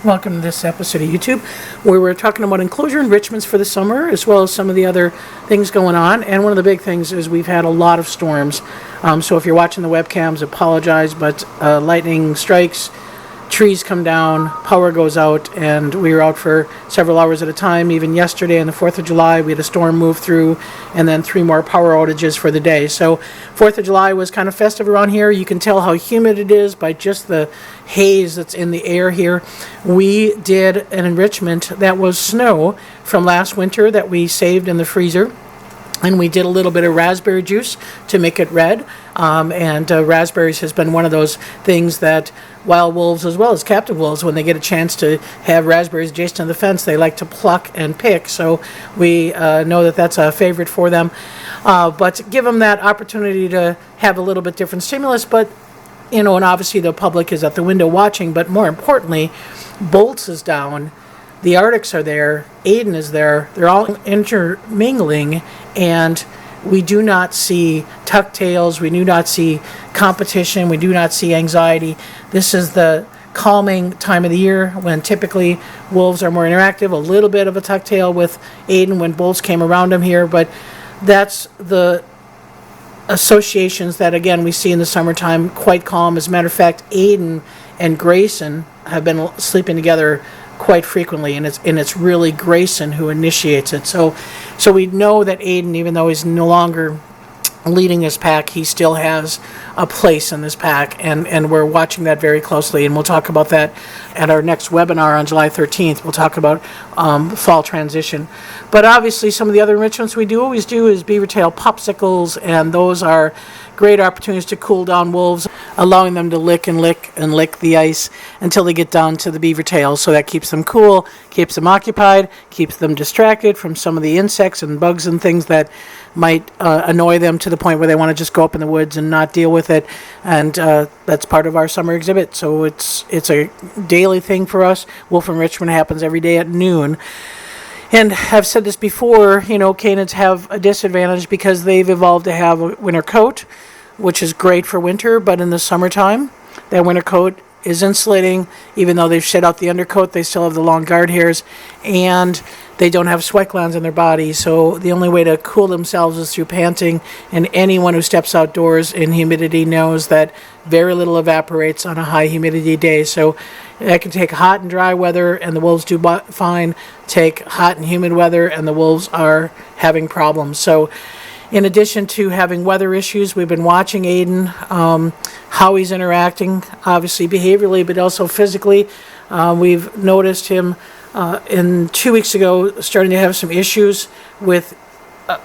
Welcome to this episode of YouTube, where we're talking about enclosure enrichments for the summer, as well as some of the other things going on. And one of the big things is we've had a lot of storms. So if you're watching the webcams, apologize, but lightning strikes, trees come down, power goes out, and we were out for several hours at a time. Even yesterday on the 4th of July, we had a storm move through, and then 3 more power outages for the day. So 4th of July was kind of festive around here. You can tell how humid it is by just the haze that's in the air here. We did an enrichment that was snow from last winter that we saved in the freezer. And we did a little bit of raspberry juice to make it red. Raspberries has been one of those things that wild wolves, as well as captive wolves, when they get a chance to have raspberries adjacent to the fence, they like to pluck and pick. So we know that that's a favorite for them. But give them that opportunity to have a little bit different stimulus. But, and obviously the public is at the window watching. But more importantly, Bolts is down. The Arctics are there, Aden is there, they're all intermingling, and we do not see tucktails, we do not see competition, we do not see anxiety. This is the calming time of the year when typically wolves are more interactive, a little bit of a tucktail with Aden when Bolts came around him here, but that's the associations that, again, we see in the summertime, quite calm. As a matter of fact, Aden and Grayson have been sleeping together quite frequently, and it's really Grayson who initiates it. So we know that Aden, even though he's no longer leading this pack, he still has a place in this pack, and we're watching that very closely, and we'll talk about that at our next webinar on July 13th. We'll talk about fall transition. But obviously some of the other enrichments we always do is beaver tail popsicles, and those are great opportunities to cool down wolves, allowing them to lick the ice until they get down to the beaver tails. So that keeps them cool, keeps them occupied, keeps them distracted from some of the insects and bugs and things that might annoy them to the point where they want to just go up in the woods and not deal with it. And that's part of our summer exhibit. So it's a daily thing for us. Wolf enrichment happens every day at noon. And I've said this before, canids have a disadvantage because they've evolved to have a winter coat, which is great for winter, but in the summertime, that winter coat is insulating. Even though they've shed out the undercoat, they still have the long guard hairs, and they don't have sweat glands in their body, so the only way to cool themselves is through panting, and anyone who steps outdoors in humidity knows that very little evaporates on a high humidity day. So I can take hot and dry weather and the wolves do fine, take hot and humid weather and the wolves are having problems. So in addition to having weather issues, we've been watching Aden, how he's interacting, obviously behaviorally, but also physically. We've noticed him in 2 weeks ago starting to have some issues with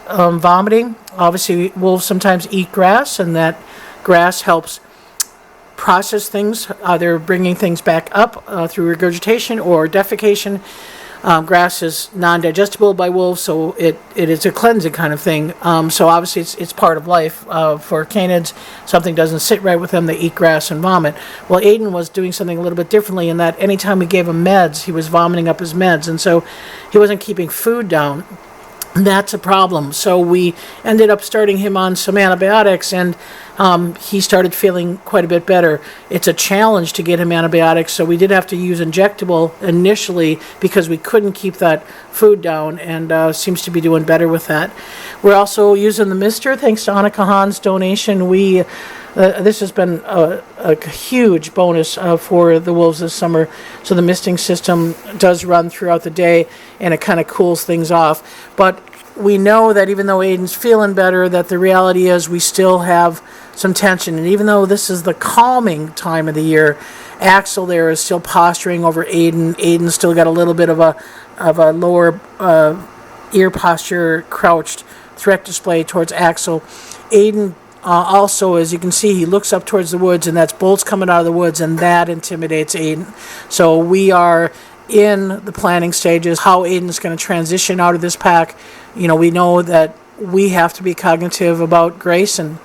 vomiting. Obviously, wolves sometimes eat grass, and that grass helps process things, either bringing things back up through regurgitation or defecation. Grass is non-digestible by wolves, so it is a cleansing kind of thing. So obviously it's part of life for canids. Something doesn't sit right with them, they eat grass and vomit. Well, Aden was doing something a little bit differently in that anytime we gave him meds, he was vomiting up his meds, and so he wasn't keeping food down. That's a problem. So we ended up starting him on some antibiotics, and he started feeling quite a bit better. It's a challenge to get him antibiotics, so we did have to use injectable initially because we couldn't keep that food down, and seems to be doing better with that. We're also using the mister, thanks to Anna Kahan's donation. This has been a huge bonus for the wolves this summer. So the misting system does run throughout the day, and it kind of cools things off. But we know that even though Aden's feeling better, that the reality is we still have some tension. And even though this is the calming time of the year, Axel there is still posturing over Aden. Aden's still got a little bit of a lower ear posture, crouched threat display towards Axel. Aden also, as you can see, he looks up towards the woods, and that's Bolts coming out of the woods, and that intimidates Aden. So we are in the planning stages, how Aden's going to transition out of this pack. We know that we have to be cognitive about Grayson,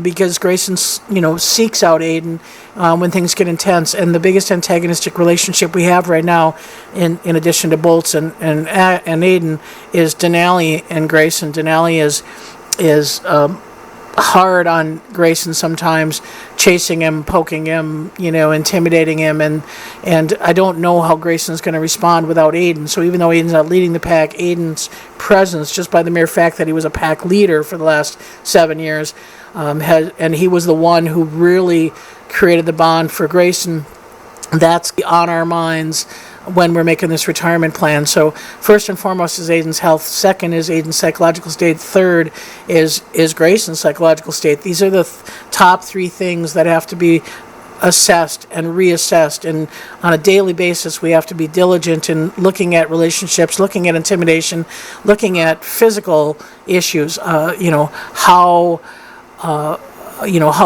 because Grayson, seeks out Aden when things get intense. And the biggest antagonistic relationship we have right now, in addition to Bolts and Aden, is Denali and Grayson. Denali is hard on Grayson sometimes, chasing him, poking him, intimidating him, and I don't know how Grayson's going to respond without Aiden. So even though Aiden's not leading the pack, Aiden's presence, just by the mere fact that he was a pack leader for the last 7 years, and he was the one who really created the bond for Grayson. That's on our minds when we're making this retirement plan. So first and foremost is Aiden's health. Second is Aiden's psychological state. Third is Grayson's psychological state. These are the top 3 things that have to be assessed and reassessed. And on a daily basis, we have to be diligent in looking at relationships, looking at intimidation, looking at physical issues. How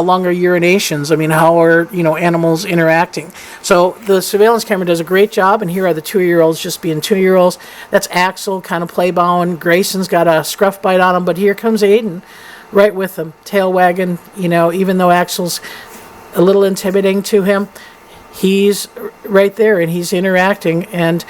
long are urinations? I mean, how are, animals interacting? So the surveillance camera does a great job, and here are the 2-year-olds just being 2-year-olds. That's Axel kind of play-bowing. Grayson's got a scruff bite on him, but here comes Aiden right with him, tail wagging, even though Axel's a little intimidating to him, he's right there, and he's interacting, and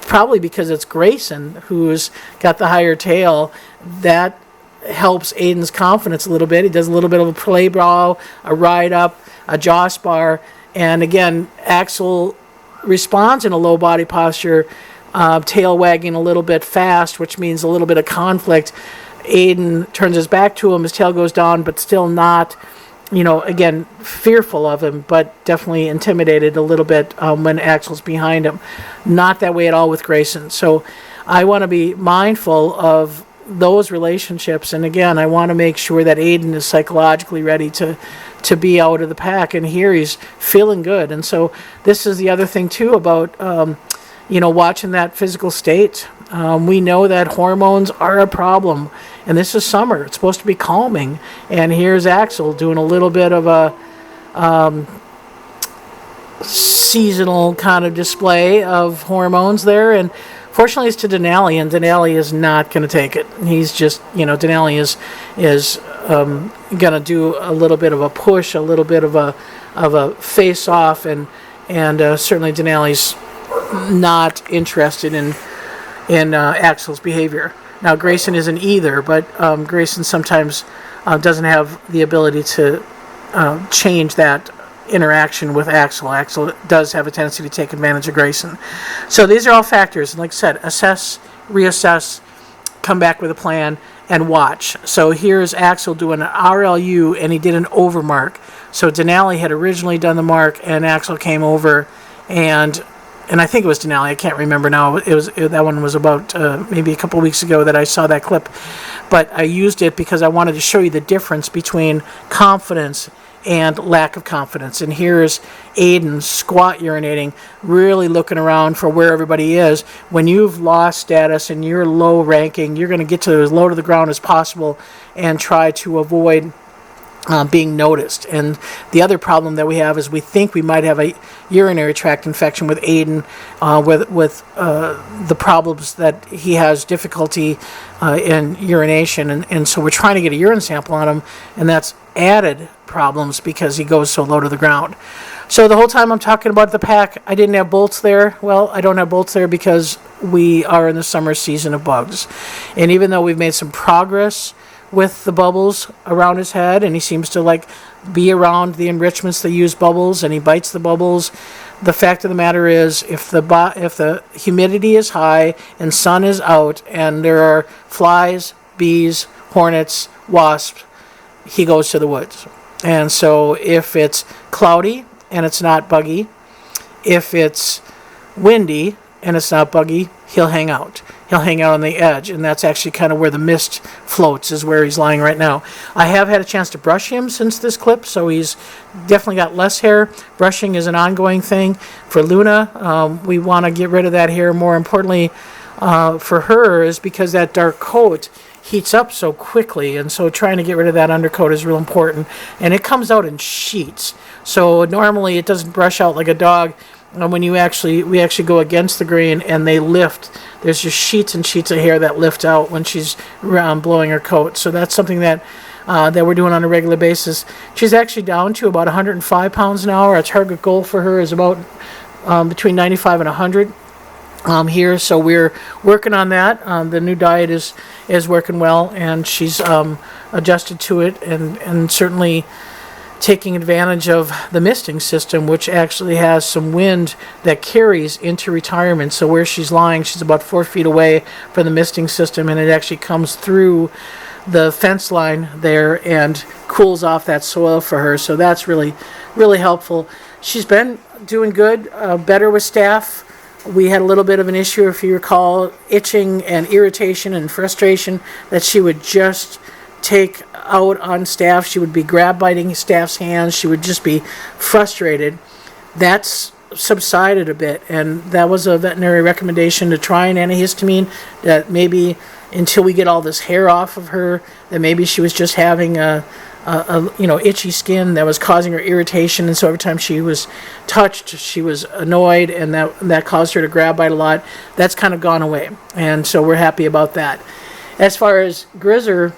probably because it's Grayson who's got the higher tail, that helps Aiden's confidence a little bit. He does a little bit of a play brow, a ride up, a jaw spar, and again, Axel responds in a low body posture, tail wagging a little bit fast, which means a little bit of conflict. Aiden turns his back to him, his tail goes down, but still not, again, fearful of him, but definitely intimidated a little bit when Axel's behind him. Not that way at all with Grayson. So I want to be mindful of those relationships, and again, I want to make sure that Aiden is psychologically ready to be out of the pack, and here he's feeling good. And so this is the other thing too about watching that physical state. We know that hormones are a problem, and this is summer, it's supposed to be calming, and here's Axel doing a little bit of a seasonal kind of display of hormones there. And fortunately, it's to Denali, and Denali is not going to take it. He's just, Denali is going to do a little bit of a push, a little bit of a face off, and certainly Denali's not interested in Axel's behavior. Now Grayson isn't either, but Grayson sometimes doesn't have the ability to change that interaction with Axel. Axel does have a tendency to take advantage of Grayson. So these are all factors, and like I said, assess, reassess, come back with a plan, and watch. So here's Axel doing an RLU, and he did an over mark. So Denali had originally done the mark, and Axel came over, and I think it was Denali, I can't remember now. That one was about maybe a couple of weeks ago that I saw that clip. But I used it because I wanted to show you the difference between confidence and lack of confidence. And here's Aiden squat urinating, really looking around for where everybody is. When you've lost status and you're low ranking, you're going to get to as low to the ground as possible and try to avoid being noticed. And the other problem that we have is we think we might have a urinary tract infection with Aiden, with the problems that he has difficulty in urination, and so we're trying to get a urine sample on him, and that's added problems because he goes so low to the ground. So the whole time I'm talking about the pack, I didn't have bolts there. Well, I don't have bolts there because we are in the summer season of bugs, and even though we've made some progress with the bubbles around his head, and he seems to be around the enrichments that use bubbles, and he bites the bubbles, the fact of the matter is, if the humidity is high and sun is out and there are flies, bees, hornets, wasps, he goes to the woods. And so if it's cloudy and it's not buggy, if it's windy and it's not buggy, he'll hang out. He'll hang out on the edge, and that's actually kind of where the mist floats, is where he's lying right now. I have had a chance to brush him since this clip, so he's definitely got less hair. Brushing is an ongoing thing. For Luna, we want to get rid of that hair. More importantly, for her, is because that dark coat heats up so quickly, and so trying to get rid of that undercoat is real important. And it comes out in sheets, so normally it doesn't brush out like a dog. When we actually go against the grain and they lift, there's just sheets and sheets of hair that lift out when she's blowing her coat. So that's something that we're doing on a regular basis. She's actually down to about 105 pounds an hour. Our target goal for her is about between 95 and 100. here, so we're working on that. The new diet is working well, and she's adjusted to it, and certainly taking advantage of the misting system, which actually has some wind that carries into retirement. So where she's lying, she's about 4 feet away from the misting system, and it actually comes through the fence line there and cools off that soil for her. So that's really, really helpful. She's been doing good, better with staph. We had a little bit of an issue, if you recall, itching and irritation and frustration that she would just take out on staph. She would be grab biting staff's hands. She would just be frustrated. That's subsided a bit, and that was a veterinary recommendation to try an antihistamine, that maybe until we get all this hair off of her, that maybe she was just having a itchy skin that was causing her irritation, and so every time she was touched, she was annoyed, and that caused her to grab bite a lot. That's kind of gone away, and so we're happy about that. As far as Grizzer,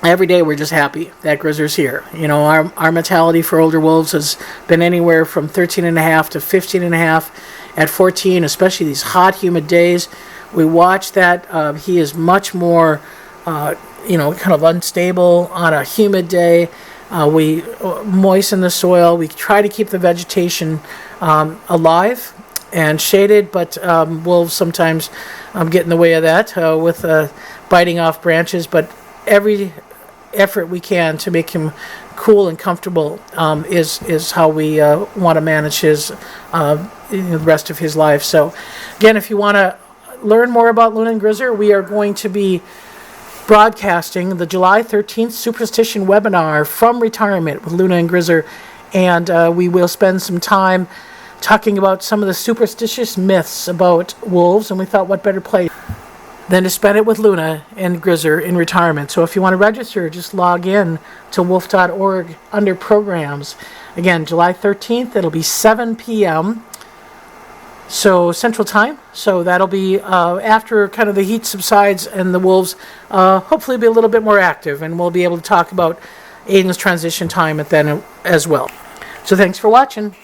every day we're just happy that Grizzer's here. Our mortality for older wolves has been anywhere from 13.5 to 15.5 at 14, especially these hot, humid days. We watch that. He is much more, kind of unstable on a humid day. We moisten the soil. We try to keep the vegetation alive and shaded, but wolves sometimes get in the way of that with biting off branches. But every effort we can to make him cool and comfortable is how we want to manage his the rest of his life. So again, if you want to learn more about Luna and Grizzer, we are going to be broadcasting the July 13th Superstition webinar from retirement with Luna and Grizzer, and we will spend some time talking about some of the superstitious myths about wolves, and we thought what better place than to spend it with Luna and Grizzer in retirement. So if you want to register, just log in to wolf.org under programs. Again, July 13th, it'll be 7 p.m. So Central Time. So that'll be after kind of the heat subsides and the wolves hopefully be a little bit more active, and we'll be able to talk about Aiden's transition time at then as well. So thanks for watching.